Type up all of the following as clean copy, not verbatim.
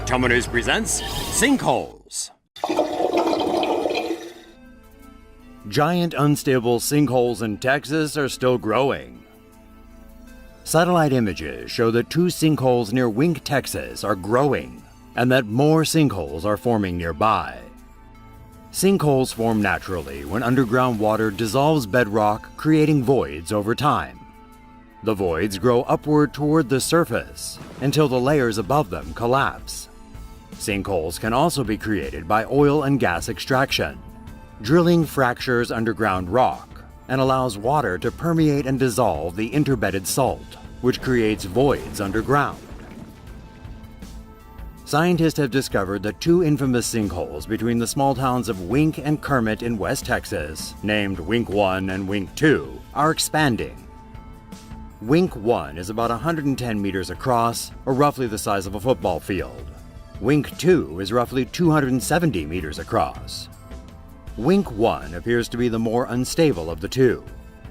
Tomo News presents Sinkholes. Giant unstable sinkholes in Texas are still growing. Satellite images show that 2 sinkholes near Wink, Texas are growing, and that more sinkholes are forming nearby. Sinkholes form naturally when underground water dissolves bedrock, creating voids over time. The voids grow upward toward the surface until the layers above them collapse. Sinkholes can also be created by oil and gas extraction. Drilling fractures underground rock and allows water to permeate and dissolve the interbedded salt, which creates voids underground. Scientists have discovered that 2 infamous sinkholes between the small towns of Wink and Kermit in West Texas, named Wink 1 and Wink 2, are expanding. Wink 1 is about 110 meters across, or roughly the size of a football field. Wink 2 is roughly 270 meters across. Wink 1 appears to be the more unstable of the 2.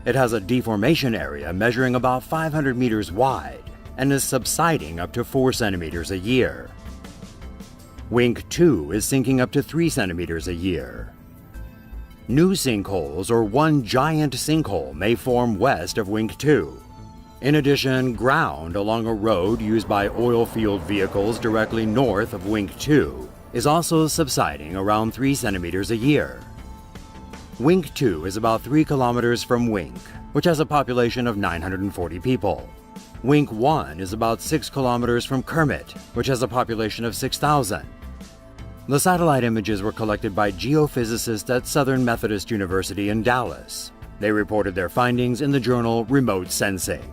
It has a deformation area measuring about 500 meters wide and is subsiding up to 4 centimeters a year. Wink 2 is sinking up to 3 centimeters a year. New sinkholes or one giant sinkhole may form west of Wink 2. In addition, ground along a road used by oil field vehicles directly north of Wink 2 is also subsiding around 3 centimeters a year. Wink 2 is about 3 kilometers from Wink, which has a population of 940 people. Wink 1 is about 6 kilometers from Kermit, which has a population of 6,000. The satellite images were collected by geophysicists at Southern Methodist University in Dallas. They reported their findings in the journal Remote Sensing.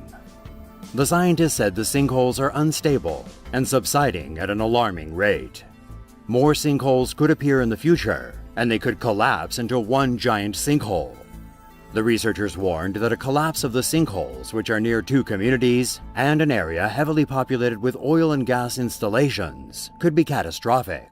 The scientists said the sinkholes are unstable and subsiding at an alarming rate. More sinkholes could appear in the future, and they could collapse into one giant sinkhole. The researchers warned that a collapse of the sinkholes, which are near 2 communities and an area heavily populated with oil and gas installations, could be catastrophic.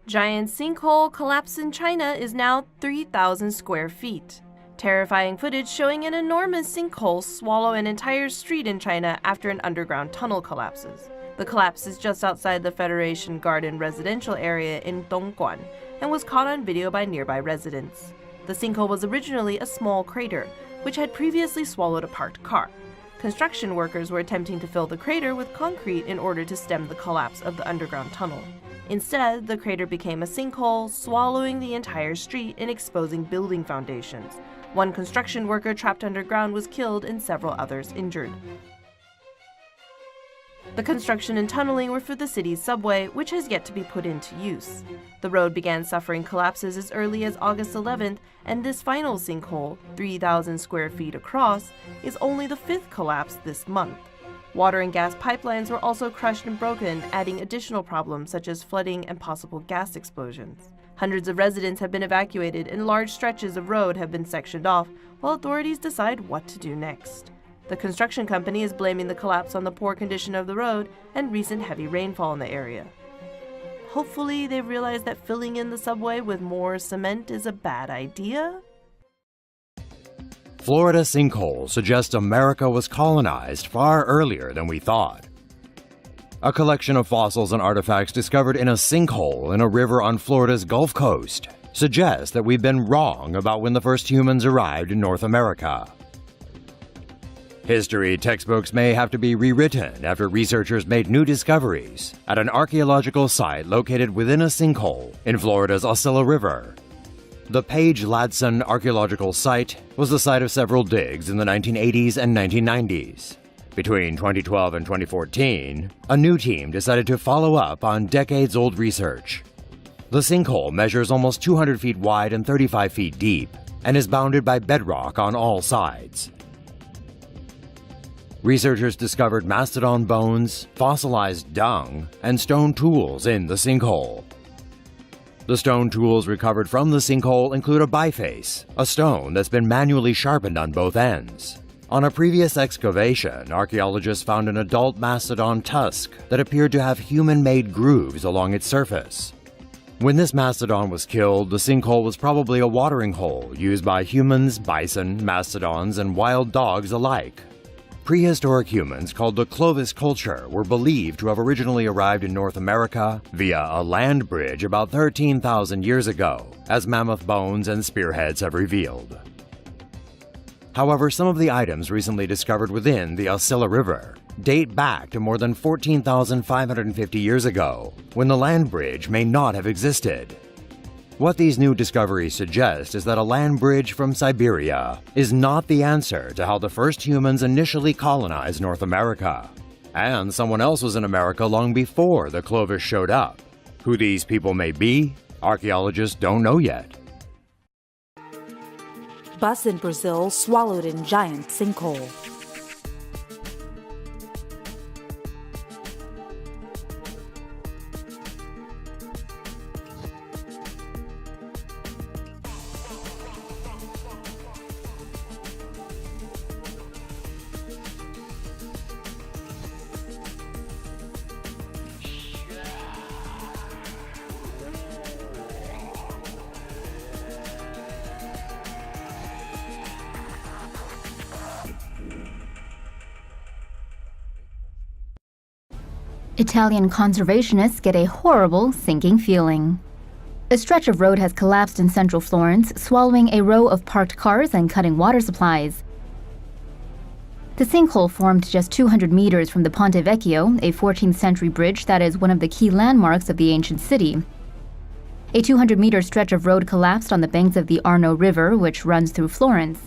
Giant sinkhole collapse in China is now 3,000 square feet. Terrifying footage showing an enormous sinkhole swallow an entire street in China after an underground tunnel collapses. The collapse is just outside the Federation Garden residential area in Dongguan and was caught on video by nearby residents. The sinkhole was originally a small crater, which had previously swallowed a parked car. Construction workers were attempting to fill the crater with concrete in order to stem the collapse of the underground tunnel. Instead, the crater became a sinkhole, swallowing the entire street and exposing building foundations. One construction worker trapped underground was killed and several others injured. The construction and tunneling were for the city's subway, which has yet to be put into use. The road began suffering collapses as early as August 11th, and this final sinkhole, 3,000 square feet across, is only the 5th collapse this month. Water and gas pipelines were also crushed and broken, adding additional problems such as flooding and possible gas explosions. Hundreds of residents have been evacuated and large stretches of road have been sectioned off while authorities decide what to do next. The construction company is blaming the collapse on the poor condition of the road and recent heavy rainfall in the area. Hopefully they realize that filling in the subway with more cement is a bad idea. Florida sinkhole suggests America was colonized far earlier than we thought. A collection of fossils and artifacts discovered in a sinkhole in a river on Florida's Gulf Coast suggests that we've been wrong about when the first humans arrived in North America. History textbooks may have to be rewritten after researchers made new discoveries at an archaeological site located within a sinkhole in Florida's Osceola River. The Page-Ladson Archaeological Site was the site of several digs in the 1980s and 1990s. Between 2012 and 2014, a new team decided to follow up on decades-old research. The sinkhole measures almost 200 feet wide and 35 feet deep and is bounded by bedrock on all sides. Researchers discovered mastodon bones, fossilized dung, and stone tools in the sinkhole. The stone tools recovered from the sinkhole include a biface, a stone that's been manually sharpened on both ends. On a previous excavation, archaeologists found an adult mastodon tusk that appeared to have human-made grooves along its surface. When this mastodon was killed, the sinkhole was probably a watering hole used by humans, bison, mastodons, and wild dogs alike. prehistoric humans called the Clovis culture were believed to have originally arrived in North America via a land bridge about 13,000 years ago, as mammoth bones and spearheads have revealed. However, some of the items recently discovered within the Osceola River date back to more than 14,550 years ago, when the land bridge may not have existed. What these new discoveries suggest is that a land bridge from Siberia is not the answer to how the first humans initially colonized North America. And someone else was in America long before the Clovis showed up. Who these people may be, archaeologists don't know yet. Bus in Brazil swallowed in giant sinkhole. Italian conservationists get a horrible sinking feeling. A stretch of road has collapsed in central Florence, swallowing a row of parked cars and cutting water supplies. The sinkhole formed just 200 meters from the Ponte Vecchio, a 14th century bridge that is one of the key landmarks of the ancient city. A 200-meter stretch of road collapsed on the banks of the Arno River, which runs through Florence.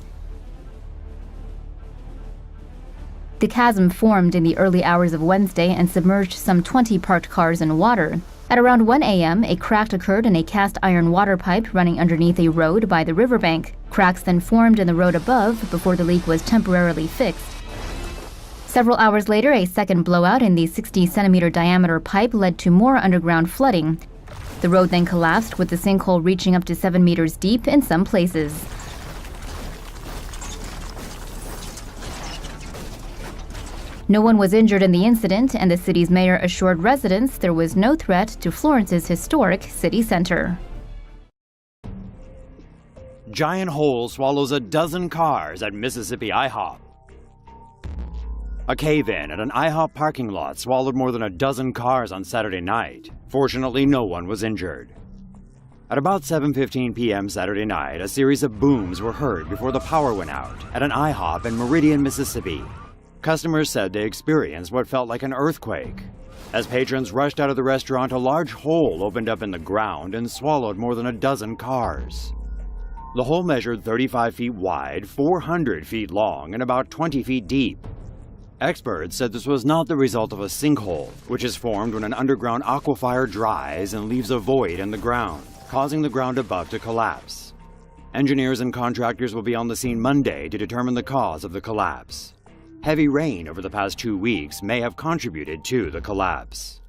The chasm formed in the early hours of Wednesday and submerged some 20 parked cars in water. At around 1 a.m., a crack occurred in a cast iron water pipe running underneath a road by the riverbank. Cracks then formed in the road above before the leak was temporarily fixed. Several hours later, a second blowout in the 60-centimeter diameter pipe led to more underground flooding. The road then collapsed, with the sinkhole reaching up to 7 meters deep in some places. No one was injured in the incident, and the city's mayor assured residents there was no threat to Florence's historic city center. Giant hole swallows a dozen cars at Mississippi IHOP. A cave-in at an IHOP parking lot swallowed more than a dozen cars on Saturday night. Fortunately, no one was injured. At about 7:15 p.m. Saturday night, a series of booms were heard before the power went out at an IHOP in Meridian, Mississippi. Customers said they experienced what felt like an earthquake. As patrons rushed out of the restaurant, a large hole opened up in the ground and swallowed more than a dozen cars. The hole measured 35 feet wide, 400 feet long, and about 20 feet deep. Experts said this was not the result of a sinkhole, which is formed when an underground aquifer dries and leaves a void in the ground, causing the ground above to collapse. Engineers and contractors will be on the scene Monday to determine the cause of the collapse. Heavy rain over the past 2 weeks may have contributed to the collapse.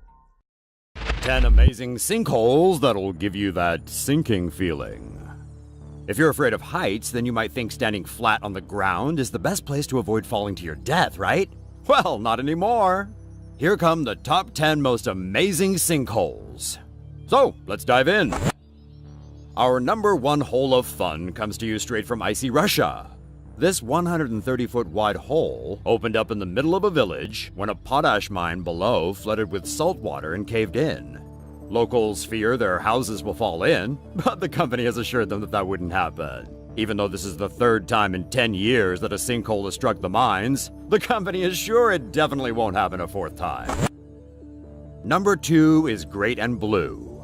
10 amazing sinkholes that'll give you that sinking feeling. If you're afraid of heights, then you might think standing flat on the ground is the best place to avoid falling to your death, right? Well, not anymore. Here come the top 10 most amazing sinkholes. So, let's dive in. Our number 1 hole of fun comes to you straight from icy Russia. This 130-foot wide hole opened up in the middle of a village when a potash mine below flooded with salt water and caved in. Locals fear their houses will fall in, but the company has assured them that that wouldn't happen. Even though this is the 3rd time in 10 years that a sinkhole has struck the mines, the company is sure it definitely won't happen a 4th time. Number 2 is Great and Blue.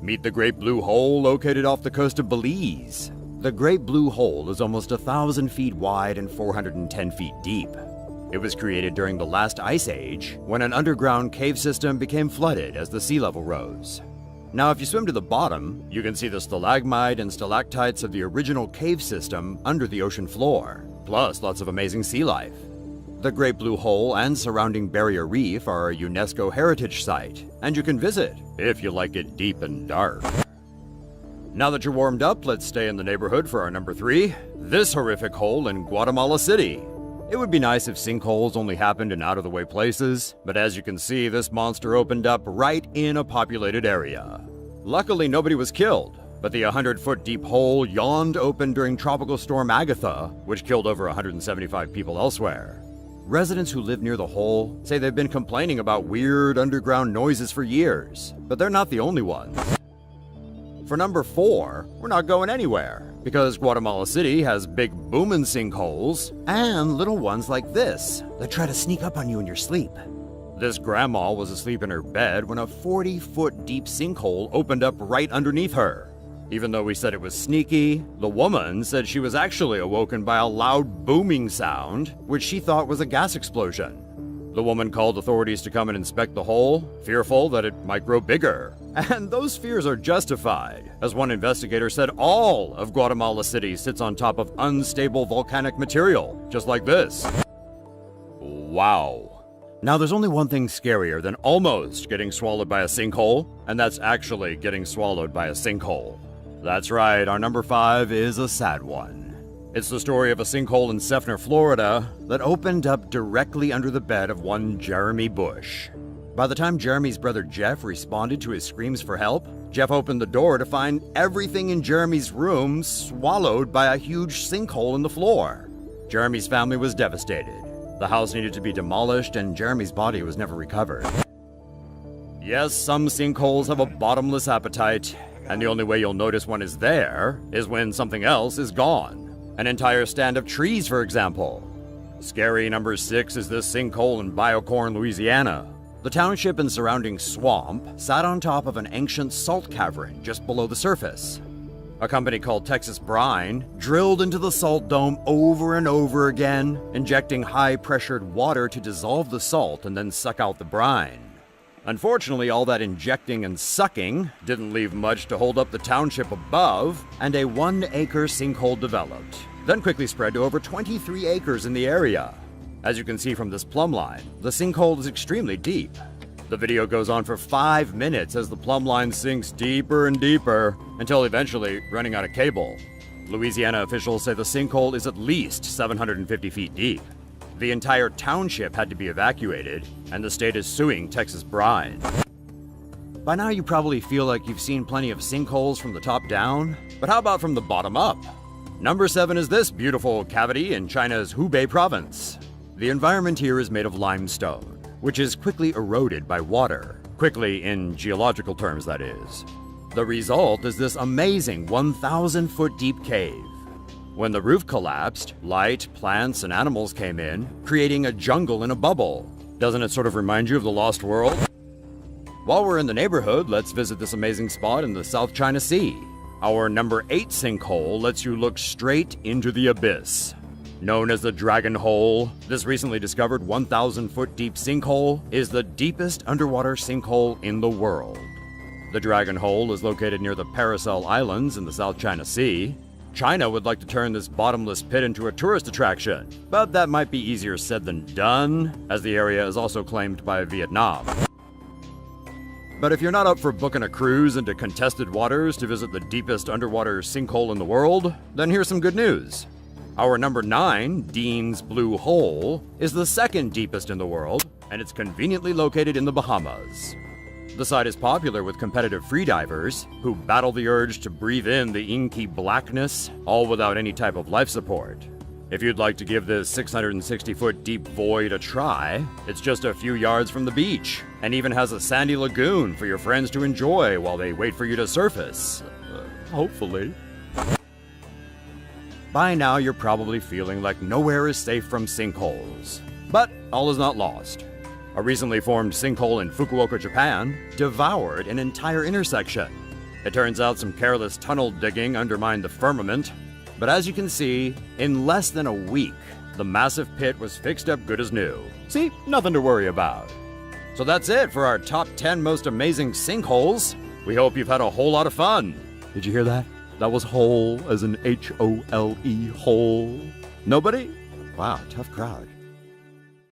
Meet the Great Blue Hole located off the coast of Belize. The Great Blue Hole is almost 1,000 feet wide and 410 feet deep. It was created during the last ice age, when an underground cave system became flooded as the sea level rose. Now, if you swim to the bottom, you can see the stalagmite and stalactites of the original cave system under the ocean floor, plus lots of amazing sea life. The Great Blue Hole and surrounding barrier reef are a UNESCO heritage site, and you can visit if you like it deep and dark. Now that you're warmed up, let's stay in the neighborhood for our number 3, this horrific hole in Guatemala City. It would be nice if sinkholes only happened in out-of-the-way places, but as you can see, this monster opened up right in a populated area. Luckily, nobody was killed, but the 100-foot deep hole yawned open during Tropical Storm Agatha, which killed over 175 people elsewhere. Residents who live near the hole say they've been complaining about weird underground noises for years, but they're not the only ones. For number 4, we're not going anywhere, because Guatemala City has big booming sinkholes and little ones like this that try to sneak up on you in your sleep. This grandma was asleep in her bed when a 40-foot deep sinkhole opened up right underneath her. Even though we said it was sneaky, the woman said she was actually awoken by a loud booming sound, which she thought was a gas explosion. The woman called authorities to come and inspect the hole, fearful that it might grow bigger. And those fears are justified, as one investigator said all of Guatemala City sits on top of unstable volcanic material, just like this. Wow. Now there's only one thing scarier than almost getting swallowed by a sinkhole, and that's actually getting swallowed by a sinkhole. That's right, our number 5 is a sad one. It's the story of a sinkhole in Seffner, Florida, that opened up directly under the bed of one Jeremy Bush. By the time Jeremy's brother Jeff responded to his screams for help, Jeff opened the door to find everything in Jeremy's room swallowed by a huge sinkhole in the floor. Jeremy's family was devastated. The house needed to be demolished, and Jeremy's body was never recovered. Yes, some sinkholes have a bottomless appetite, and the only way you'll notice one is there is when something else is gone. An entire stand of trees, for example. Scary number 6 is this sinkhole in Biocorn, Louisiana. The township and surrounding swamp sat on top of an ancient salt cavern just below the surface. A company called Texas Brine drilled into the salt dome over and over again, injecting high-pressured water to dissolve the salt and then suck out the brine. Unfortunately, all that injecting and sucking didn't leave much to hold up the township above, and a 1-acre sinkhole developed, then quickly spread to over 23 acres in the area. As you can see from this plumb line, the sinkhole is extremely deep. The video goes on for 5 minutes as the plumb line sinks deeper and deeper, until eventually running out of cable. Louisiana officials say the sinkhole is at least 750 feet deep. The entire township had to be evacuated, and the state is suing Texas Brine. By now you probably feel like you've seen plenty of sinkholes from the top down, but how about from the bottom up? Number 7 is this beautiful cavity in China's Hubei province. The environment here is made of limestone, which is quickly eroded by water. Quickly in geological terms, that is. The result is this amazing 1,000-foot deep cave. When the roof collapsed, light, plants, and animals came in, creating a jungle in a bubble. Doesn't it sort of remind you of the Lost World? While we're in the neighborhood, let's visit this amazing spot in the South China Sea. Our number 8 sinkhole lets you look straight into the abyss. Known as the Dragon Hole, this recently discovered 1,000-foot deep sinkhole is the deepest underwater sinkhole in the world. The Dragon Hole is located near the Paracel Islands in the South China Sea. China would like to turn this bottomless pit into a tourist attraction, but that might be easier said than done, as the area is also claimed by Vietnam. But if you're not up for booking a cruise into contested waters to visit the deepest underwater sinkhole in the world, then here's some good news. Our number 9, Dean's Blue Hole, is the second deepest in the world, and it's conveniently located in the Bahamas. The site is popular with competitive freedivers who battle the urge to breathe in the inky blackness, all without any type of life support. If you'd like to give this 660-foot deep void a try, it's just a few yards from the beach, and even has a sandy lagoon for your friends to enjoy while they wait for you to surface. Hopefully. By now, you're probably feeling like nowhere is safe from sinkholes. But all is not lost. A recently formed sinkhole in Fukuoka, Japan, devoured an entire intersection. It turns out some careless tunnel digging undermined the firmament, but as you can see, in less than a week, the massive pit was fixed up good as new. See, nothing to worry about. So that's it for our top 10 most amazing sinkholes. We hope you've had a whole lot of fun. Did you hear that? That was hole as in H-O-L-E, hole. Nobody? Wow, tough crowd.